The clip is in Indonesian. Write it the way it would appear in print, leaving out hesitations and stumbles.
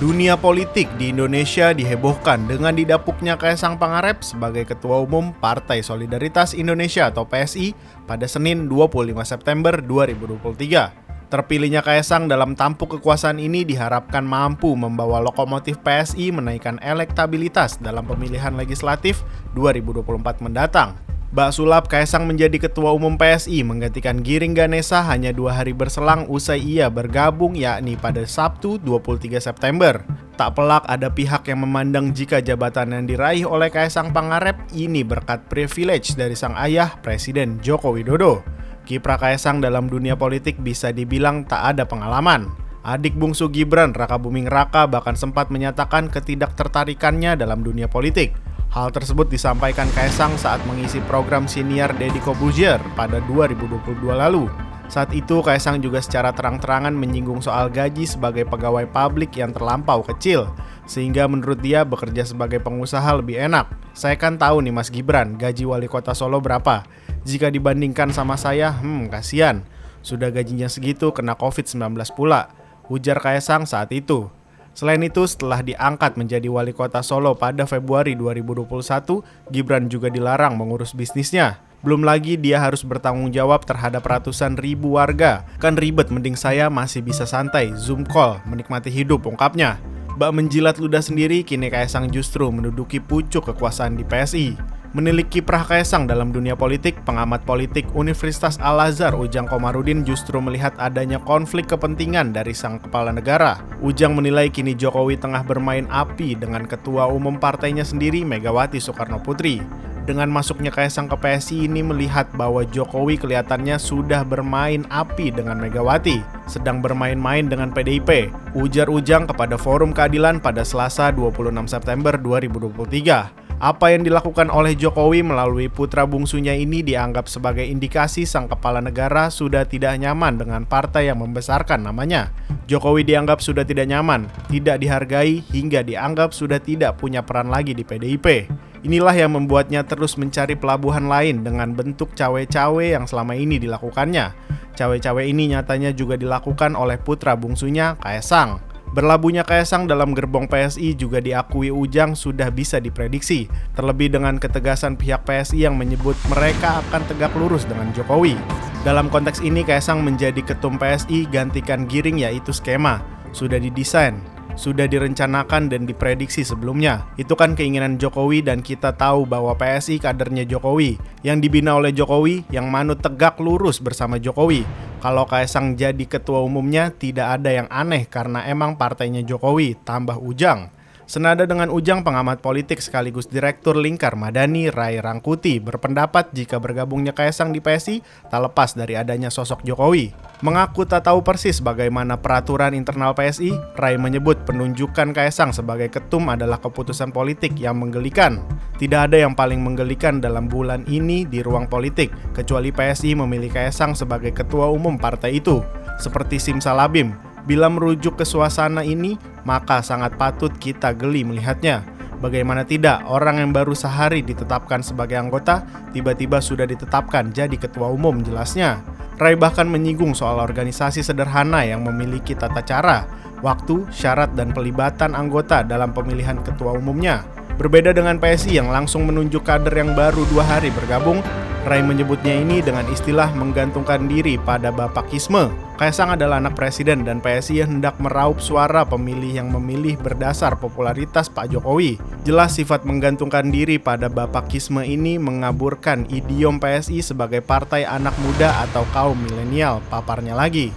Dunia politik di Indonesia dihebohkan dengan didapuknya Kaesang Pangarep sebagai Ketua Umum Partai Solidaritas Indonesia atau PSI pada Senin 25 September 2023. Terpilihnya Kaesang dalam tampuk kekuasaan ini diharapkan mampu membawa lokomotif PSI menaikkan elektabilitas dalam pemilihan legislatif 2024 mendatang. Bak sulap Kaesang menjadi Ketua Umum PSI menggantikan Giring Ganesa hanya 2 hari berselang usai ia bergabung, yakni pada Sabtu 23 September. Tak pelak ada pihak yang memandang jika jabatan yang diraih oleh Kaesang Pangarep ini berkat privilege dari sang ayah Presiden Joko Widodo. Kiprah Kaesang dalam dunia politik bisa dibilang tak ada pengalaman. Adik bungsu Gibran, Raka Buming Raka, bahkan sempat menyatakan ketidaktertarikannya dalam dunia politik. Hal tersebut disampaikan Kaesang saat mengisi program siniar Deddy Corbuzier pada 2022 lalu. Saat itu Kaesang juga secara terang-terangan menyinggung soal gaji sebagai pegawai publik yang terlampau kecil, sehingga menurut dia bekerja sebagai pengusaha lebih enak. Saya kan tahu nih Mas Gibran, gaji wali kota Solo berapa? Jika dibandingkan sama saya, kasihan. Sudah gajinya segitu kena COVID-19 pula, ujar Kaesang saat itu. Selain itu, setelah diangkat menjadi wali kota Solo pada Februari 2021, Gibran juga dilarang mengurus bisnisnya. Belum lagi dia harus bertanggung jawab terhadap ratusan ribu warga. Kan ribet, mending saya masih bisa santai, Zoom call, menikmati hidup, ungkapnya. Bak menjilat ludah sendiri, kini Kaesang justru menduduki pucuk kekuasaan di PSI. Menilik kiprah Kaesang dalam dunia politik, pengamat politik Universitas Al-Azhar Ujang Komarudin justru melihat adanya konflik kepentingan dari sang kepala negara. Ujang menilai kini Jokowi tengah bermain api dengan ketua umum partainya sendiri Megawati Soekarno Putri. Dengan masuknya Kaesang ke PSI ini melihat bahwa Jokowi kelihatannya sudah bermain api dengan Megawati, sedang bermain-main dengan PDIP. Ujar Ujang kepada Forum Keadilan pada Selasa 26 September 2023. Apa yang dilakukan oleh Jokowi melalui putra bungsunya ini dianggap sebagai indikasi sang kepala negara sudah tidak nyaman dengan partai yang membesarkan namanya. Jokowi dianggap sudah tidak nyaman, tidak dihargai, hingga dianggap sudah tidak punya peran lagi di PDIP. Inilah yang membuatnya terus mencari pelabuhan lain dengan bentuk cawe-cawe yang selama ini dilakukannya. Cawe-cawe ini nyatanya juga dilakukan oleh putra bungsunya Kaesang. Berlabuhnya Kaesang dalam gerbong PSI juga diakui Ujang sudah bisa diprediksi, terlebih dengan ketegasan pihak PSI yang menyebut mereka akan tegak lurus dengan Jokowi. Dalam konteks ini Kaesang menjadi ketum PSI gantikan Giring, yaitu skema sudah didesain, sudah direncanakan dan diprediksi sebelumnya. Itu kan keinginan Jokowi dan kita tahu bahwa PSI kadernya Jokowi, yang dibina oleh Jokowi, yang manut tegak lurus bersama Jokowi. Kalau Kaesang jadi ketua umumnya tidak ada yang aneh karena emang partainya Jokowi, tambah Ujang. Senada dengan Ujang, pengamat politik sekaligus Direktur Lingkar Madani Ray Rangkuti berpendapat jika bergabungnya Kaesang di PSI tak lepas dari adanya sosok Jokowi. Mengaku tak tahu persis bagaimana peraturan internal PSI, Ray menyebut penunjukan Kaesang sebagai ketum adalah keputusan politik yang menggelikan. Tidak ada yang paling menggelikan dalam bulan ini di ruang politik, kecuali PSI memilih Kaesang sebagai ketua umum partai itu. Seperti simsalabim, bila merujuk ke suasana ini, maka sangat patut kita geli melihatnya. Bagaimana tidak, orang yang baru sehari ditetapkan sebagai anggota, tiba-tiba sudah ditetapkan jadi ketua umum jelasnya. Ray bahkan menyinggung soal organisasi sederhana yang memiliki tata cara, waktu, syarat, dan pelibatan anggota dalam pemilihan ketua umumnya. Berbeda dengan PSI yang langsung menunjuk kader yang baru 2 hari bergabung, Ray menyebutnya ini dengan istilah menggantungkan diri pada bapakisme. Kaesang adalah anak presiden dan PSI hendak meraup suara pemilih yang memilih berdasar popularitas Pak Jokowi. Jelas sifat menggantungkan diri pada bapakisme ini mengaburkan idiom PSI sebagai partai anak muda atau kaum milenial, paparnya lagi.